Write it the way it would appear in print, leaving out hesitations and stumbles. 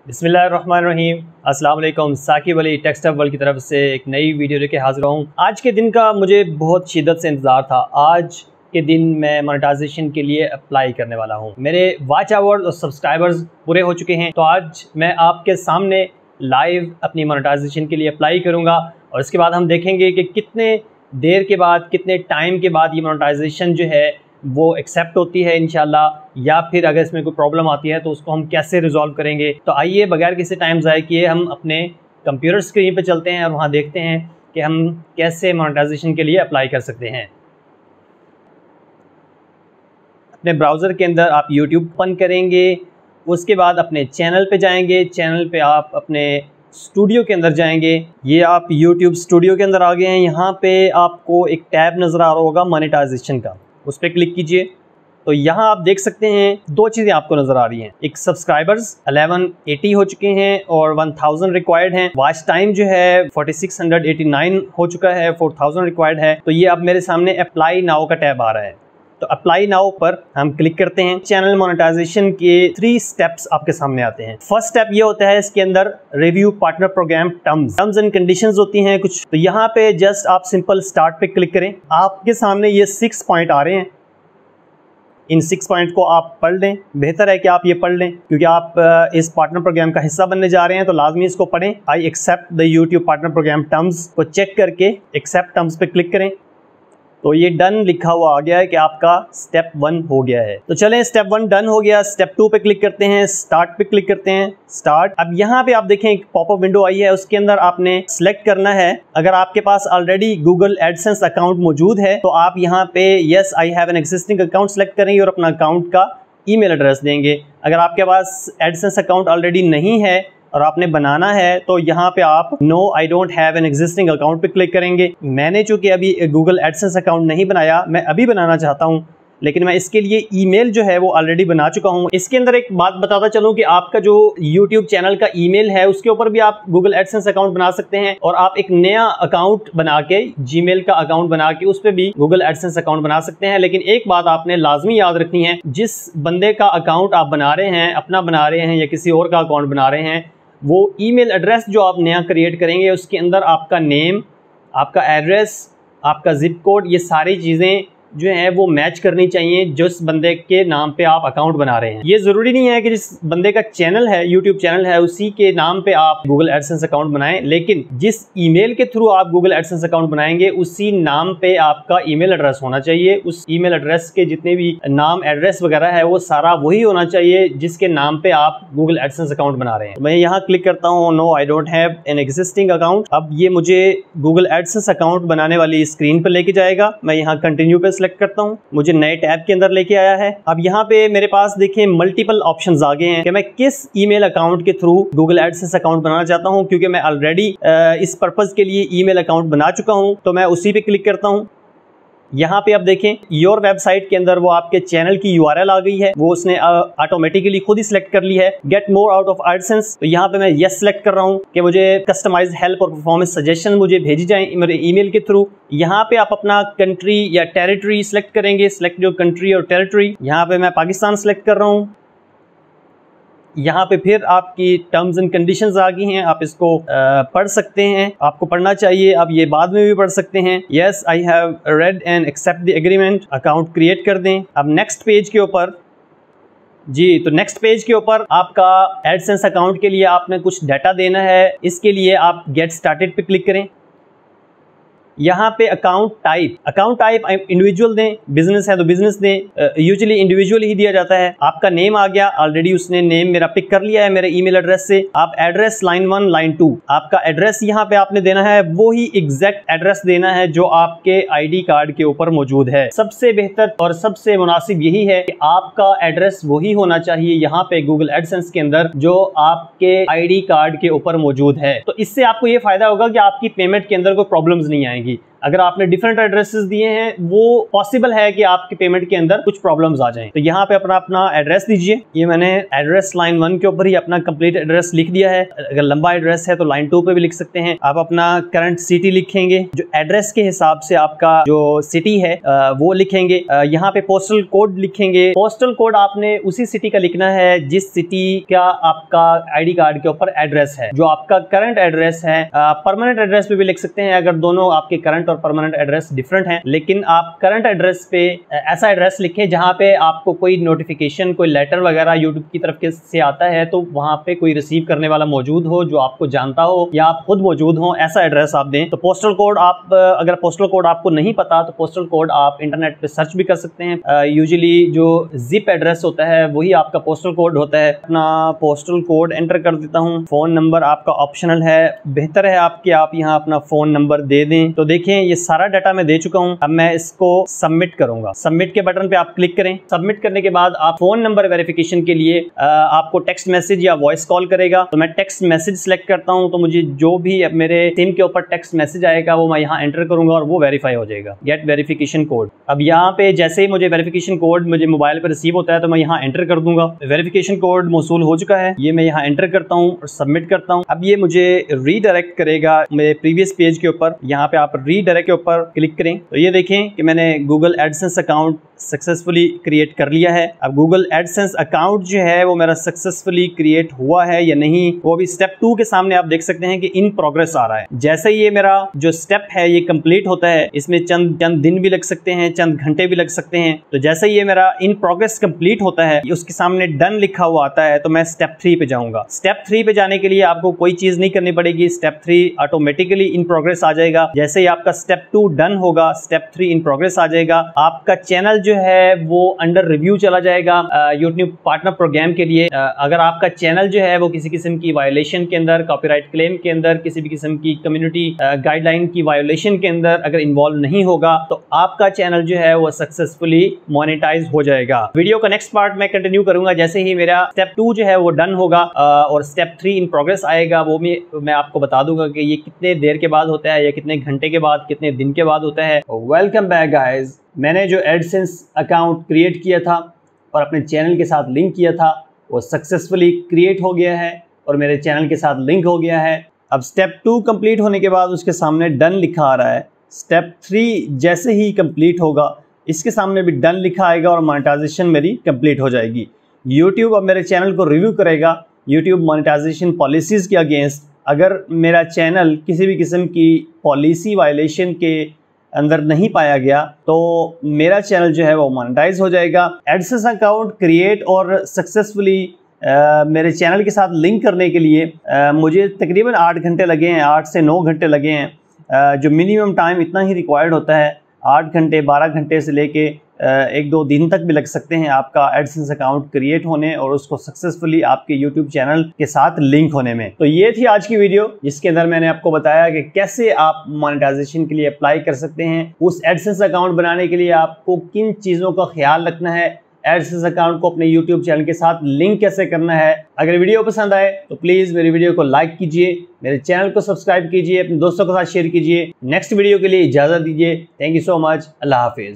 बिस्मिल्लाहिर्रहमानिर्रहीम। अस्सलाम वालेकुम। साकिब अली टेक्सटाइल वर्ल्ड की तरफ से एक नई वीडियो लेके हाजिर हूँ। आज के दिन का मुझे बहुत शिद्दत से इंतज़ार था। आज के दिन मैं मोनेटाइजेशन के लिए अप्लाई करने वाला हूँ। मेरे वॉच आवर्स और सब्सक्राइबर्स पूरे हो चुके हैं, तो आज मैं आपके सामने लाइव अपनी मोनेटाइजेशन के लिए अप्लाई करूँगा और इसके बाद हम देखेंगे कि कितने देर के बाद, कितने टाइम के बाद ये मोनेटाइजेशन जो है वो एक्सेप्ट होती है इंशाल्लाह, या फिर अगर इसमें कोई प्रॉब्लम आती है तो उसको हम कैसे रिजॉल्व करेंगे। तो आइए बगैर किसी टाइम ज़ाया किए हम अपने कंप्यूटर स्क्रीन पे चलते हैं और वहाँ देखते हैं कि हम कैसे मोनेटाइजेशन के लिए अप्लाई कर सकते हैं। अपने ब्राउज़र के अंदर आप YouTube ओपन करेंगे, उसके बाद अपने चैनल पे जाएंगे। चैनल पे आप अपने स्टूडियो के अंदर जाएंगे। ये आप YouTube स्टूडियो के अंदर आ गए हैं। यहाँ पे आपको एक टैब नज़र आ रहा होगा मोनेटाइजेशन का, उस पर क्लिक कीजिए। तो यहाँ आप देख सकते हैं दो चीज़ें आपको नज़र आ रही हैं। एक सब्सक्राइबर्स 1180 हो चुके हैं और 1000 रिक्वायर्ड हैं। वॉच टाइम जो है 4689 हो चुका है, 4000 रिक्वायर्ड है। तो ये अब मेरे सामने अप्लाई नाउ का टैब आ रहा है। तो अप्लाई नाउ पर हम क्लिक करते हैं। चैनल मोनेटाइजेशन के 3 स्टेप्स आपके सामने आते हैं। फर्स्ट स्टेप ये होता है, इसके अंदर review partner program terms and conditions होती हैं कुछ। तो यहाँ पे जस्ट आप सिंपल स्टार्ट पे क्लिक करें। आपके सामने ये 6 पॉइंट आ रहे हैं। इन 6 पॉइंट को आप पढ़ लें। बेहतर है कि आप ये पढ़ लें, क्योंकि आप इस पार्टनर प्रोग्राम का हिस्सा बनने जा रहे हैं, तो लाजमी इसको पढ़ें। I accept the YouTube partner program terms को चेक करके एक्सेप्ट टर्म्स पे क्लिक करें। तो ये डन लिखा हुआ आ गया है कि आपका स्टेप 1 हो गया है। तो चलें, स्टेप 1 डन हो गया। स्टेप 2 पे क्लिक करते हैं, स्टार्ट पे क्लिक करते हैं। स्टार्ट। अब यहाँ पे आप देखें एक पॉपअप विंडो आई है, उसके अंदर आपने सेलेक्ट करना है। अगर आपके पास ऑलरेडी गूगल एडसेंस अकाउंट मौजूद है तो आप यहाँ पे yes I have an existing account select करेंगे और अपना अकाउंट का ईमेल एड्रेस देंगे। अगर आपके पास एडसेंस अकाउंट ऑलरेडी नहीं है और आपने बनाना है तो यहाँ पे आप no I don't have an existing account पे क्लिक करेंगे। मैंने चूंकि अभी गूगल एडसेंस अकाउंट नहीं बनाया, मैं अभी बनाना चाहता हूँ, लेकिन मैं इसके लिए ईमेल जो है वो ऑलरेडी बना चुका हूँ। इसके अंदर एक बात बताता चलूँ कि आपका जो YouTube चैनल का ईमेल है उसके ऊपर भी आप गूगल एडसेंस अकाउंट बना सकते हैं, और आप एक नया अकाउंट बना के जीमेल का अकाउंट बना के उस पर भी गूगल एडसेंस अकाउंट बना सकते हैं। लेकिन एक बात आपने लाजमी याद रखनी है, जिस बंदे का अकाउंट आप बना रहे हैं, अपना बना रहे हैं या किसी और का अकाउंट बना रहे हैं, वो ईमेल एड्रेस जो आप नया क्रिएट करेंगे उसके अंदर आपका नेम, आपका एड्रेस, आपका जिप कोड, ये सारी चीज़ें जो है वो मैच करनी चाहिए जिस बंदे के नाम पे आप अकाउंट बना रहे हैं। ये ज़रूरी नहीं है कि जिस बंदे का चैनल है, यूट्यूब चैनल है, उसी के नाम पे आप गूगल एडसेंस अकाउंट बनाएं, लेकिन जिस ईमेल के थ्रू आप गूगल एडसेंस अकाउंट बनाएंगे उसी नाम पे आपका ईमेल एड्रेस होना चाहिए। उस ईमेल एड्रेस के जितने भी नाम, एड्रेस वगैरह है वो सारा वही होना चाहिए जिसके नाम पे आप गूगल एडसेंस अकाउंट बना रहे हैं। मैं यहाँ क्लिक करता हूँ no I don't have an existing account. अब ये मुझे गूगल एडसेंस अकाउंट बनाने वाली स्क्रीन पर लेके जाएगा। मैं यहाँ कंटिन्यू पे सेलेक्ट करता हूं, मुझे नए टैब के अंदर लेके आया है। अब यहाँ पे मेरे पास देखें मल्टीपल ऑप्शंस आ गए हैं कि मैं किस ईमेल अकाउंट के थ्रू गूगल एडसेंस अकाउंट बनाना चाहता हूं। क्योंकि मैं ऑलरेडी इस पर्पस के लिए ईमेल अकाउंट बना चुका हूं, तो मैं उसी पे क्लिक करता हूं। यहाँ पे आप देखें योर वेबसाइट के अंदर वो आपके चैनल की URL आ गई है, वो उसने ऑटोमेटिकली खुद ही सिलेक्ट कर ली है, get more out of AdSense. तो यहाँ पे मैं यस सेलेक्ट कर रहा हूँ कि मुझे कस्टमाइज हेल्प और परफॉर्मेंस सजेशन मुझे भेजी जाए मेरे ईमेल के थ्रू। यहाँ पे आप अपना कंट्री या टेरिटरी सिलेक्ट करेंगे, सिलेक्ट जो कंट्री और टेरिटरी। यहाँ पे मैं पाकिस्तान सेलेक्ट कर रहा हूँ। यहाँ पे फिर आपकी टर्म्स एंड कंडीशंस आ गई हैं, आप इसको पढ़ सकते हैं, आपको पढ़ना चाहिए। आप ये बाद में भी पढ़ सकते हैं। Yes I have read and accept the agreement. Account create कर दें। अब नेक्स्ट पेज के ऊपर जी, तो नेक्स्ट पेज के ऊपर आपका एडसेंस अकाउंट के लिए आपने कुछ डाटा देना है। इसके लिए आप गेट स्टार्टेड पे क्लिक करें। यहाँ पे अकाउंट टाइप इंडिविजुअल दें, बिजनेस है तो बिजनेस दें। यूजुअली इंडिविजुअल ही दिया जाता है। आपका नेम आ गया, ऑलरेडी उसने नेम मेरा पिक कर लिया है मेरे ईमेल एड्रेस से। आप एड्रेस लाइन 1 लाइन 2, आपका एड्रेस यहाँ पे आपने देना है, वो ही एग्जैक्ट एड्रेस देना है जो आपके ID कार्ड के ऊपर मौजूद है। सबसे बेहतर और सबसे मुनासिब यही है कि आपका एड्रेस वही होना चाहिए यहाँ पे गूगल एडसेंस के अंदर जो आपके ID कार्ड के ऊपर मौजूद है। तो इससे आपको ये फायदा होगा कि आपकी पेमेंट के अंदर कोई प्रॉब्लम्स नहीं आएंगी। अगर आपने डिफरेंट एड्रेसेस दिए हैं वो पॉसिबल है कि आपके पेमेंट के अंदर कुछ प्रॉब्लम्स आ जाएं। तो यहाँ पे अपना एड्रेस दीजिए। ये मैंने एड्रेस लाइन 1 के ऊपर ही अपना कंप्लीट एड्रेस लिख दिया है। अगर लंबा एड्रेस है तो लाइन 2 पे भी लिख सकते हैं। आप अपना करंट सिटी लिखेंगे, जो एड्रेस के हिसाब से आपका जो सिटी है वो लिखेंगे। यहाँ पे पोस्टल कोड लिखेंगे। पोस्टल कोड आपने उसी सिटी का लिखना है जिस सिटी का आपका आईडी कार्ड के ऊपर एड्रेस है। जो आपका करंट एड्रेस है, परमानेंट एड्रेस पे भी लिख सकते हैं अगर दोनों आपके करंट और परमानेंट एड्रेस डिफरेंट हैं, लेकिन आप करंट एड्रेस पे ऐसा एड्रेस लिखें जहां पे आपको कोई नोटिफिकेशन, कोई लेटर वगैरह यूट्यूब की तरफ से आता है तो वहां पे कोई रिसीव करने वाला मौजूद हो, जो आपको जानता हो या आप खुद मौजूद हो, ऐसा एड्रेस आप दें। तो पोस्टल कोड आप अगर पोस्टल कोड आपको नहीं पता तो पोस्टल कोड आप इंटरनेट पे सर्च भी कर सकते हैं। यूजुअली जो जिप एड्रेस होता है वही आपका पोस्टल कोड होता है। अपना पोस्टल कोड एंटर कर देता हूँ। फोन नंबर आपका ऑप्शनल है, बेहतर है आपके आप यहाँ अपना फोन नंबर दे दें। तो देखें ये सारा डाटा मैं दे चुका हूँ। अब मैं इसको सबमिट करूंगा। सबमिट के बटन पे आप क्लिक करें। सबमिट करने के बाद आप फोन नंबर वेरिफिकेशन के लिए आपको टेक्स्ट मैसेज या वॉइस कॉल करेगा। तो मैं टेक्स्ट मैसेज सेलेक्ट करता हूँ। तो मुझे जो भी मेरे सिम के ऊपर टेक्स्ट मैसेज आएगा वो मैं यहाँ एंटर करूंगा और वो वेरीफाई हो जाएगा। Get verification code. अब यहाँ पे जैसे ही मुझे वेरिफिकेशन कोड मुझे मोबाइल पर रिसीव होता है तो मैं यहाँ एंटर कर दूंगा। वेरिफिकेशन कोड मौसूल हो चुका है, ये मैं यहाँ एंटर करता हूँ और सबमिट करता हूँ। अब ये मुझे रीडायरेक्ट करेगा मेरे प्रीवियस पेज के ऊपर। यहाँ पे आप रीडायरेक्ट के ऊपर क्लिक करें तो ये देखें कि मैंने Google AdSense account successfully create कर लिया है। अब गूगल एडसेंस अकाउंट जो है वो मेरा सक्सेसफुली क्रिएट हुआ है या नहीं, वो भी स्टेप 2 के सामने आप देख सकते हैं कि इन प्रोग्रेस आ रहा है। जैसे ये मेरा जो स्टेप है ये कंप्लीट होता है, इसमें चंद दिन भी लग सकते हैं, चंद घंटे भी लग सकते हैं। तो जैसे ये मेरा इन प्रोग्रेस कंप्लीट होता है, उसके सामने डन लिखा हुआ आता है, तो मैं स्टेप 3 पे जाऊंगा। स्टेप 3 पे जाने के लिए आपको कोई चीज नहीं करनी पड़ेगी। स्टेप 3 ऑटोमेटिकली इन प्रोग्रेस आ जाएगा। जैसे ही आपका स्टेप 2 डन होगा, स्टेप 3 इन प्रोग्रेस आ जाएगा। आपका चैनल जो है वो अंडर रिव्यू चला जाएगा यूट्यूब पार्टनर प्रोग्राम के लिए। अगर आपका चैनल जो है वो किसी किस्म की वायोलेशन के अंदर, कॉपीराइट क्लेम के अंदर, किसी भी किस्म की कम्युनिटी गाइडलाइन की वायोलेशन के अंदर अगर इन्वॉल्व नहीं होगा तो आपका चैनल जो है वो सक्सेसफुली मोनेटाइज हो जाएगा। वीडियो का नेक्स्ट पार्ट मैं कंटिन्यू करूंगा जैसे ही मेरा स्टेप 2 जो है वो डन होगा और स्टेप 3 इन प्रोग्रेस आएगा। वो मैं आपको बता दूंगा कि ये कितने देर के बाद होता है या कितने घंटे के बाद, कितने दिन के बाद होता है। Welcome back guys. मैंने जो एडसेंस अकाउंट क्रिएट किया था और अपने चैनल के साथ लिंक किया था वो सक्सेसफुली क्रिएट हो गया है और मेरे चैनल के साथ लिंक हो गया है। अब स्टेप 2 कंप्लीट होने के बाद उसके सामने डन लिखा आ रहा है। स्टेप 3 जैसे ही कंप्लीट होगा इसके सामने भी डन लिखा आएगा और मोनेटाइजेशन मेरी कंप्लीट हो जाएगी। यूट्यूब अब मेरे चैनल को रिव्यू करेगा यूट्यूब मोनेटाइजेशन पॉलिसीज़ के अगेंस्ट। अगर मेरा चैनल किसी भी किस्म की पॉलिसी वायलेशन के अंदर नहीं पाया गया तो मेरा चैनल जो है वो मोनेटाइज हो जाएगा। एडसेंस अकाउंट क्रिएट और सक्सेसफुली मेरे चैनल के साथ लिंक करने के लिए मुझे तकरीबन 8 घंटे लगे हैं, 8 से 9 घंटे लगे हैं। जो मिनिमम टाइम इतना ही रिक्वायर्ड होता है। 8 घंटे 12 घंटे से लेके 1-2 दिन तक भी लग सकते हैं आपका एडसेंस अकाउंट क्रिएट होने और उसको सक्सेसफुली आपके यूट्यूब चैनल के साथ लिंक होने में। तो ये थी आज की वीडियो जिसके अंदर मैंने आपको बताया कि कैसे आप मोनेटाइजेशन के लिए अप्लाई कर सकते हैं। उस एडसेंस अकाउंट बनाने के लिए आपको किन चीज़ों का ख्याल रखना है, एडसेंस अकाउंट को अपने यूट्यूब चैनल के साथ लिंक कैसे करना है। अगर वीडियो पसंद आए तो प्लीज़ मेरी वीडियो को लाइक कीजिए, मेरे चैनल को सब्सक्राइब कीजिए, अपने दोस्तों के साथ शेयर कीजिए। नेक्स्ट वीडियो के लिए इजाज़त दीजिए। Thank you so much. अल्लाह हाफिज़।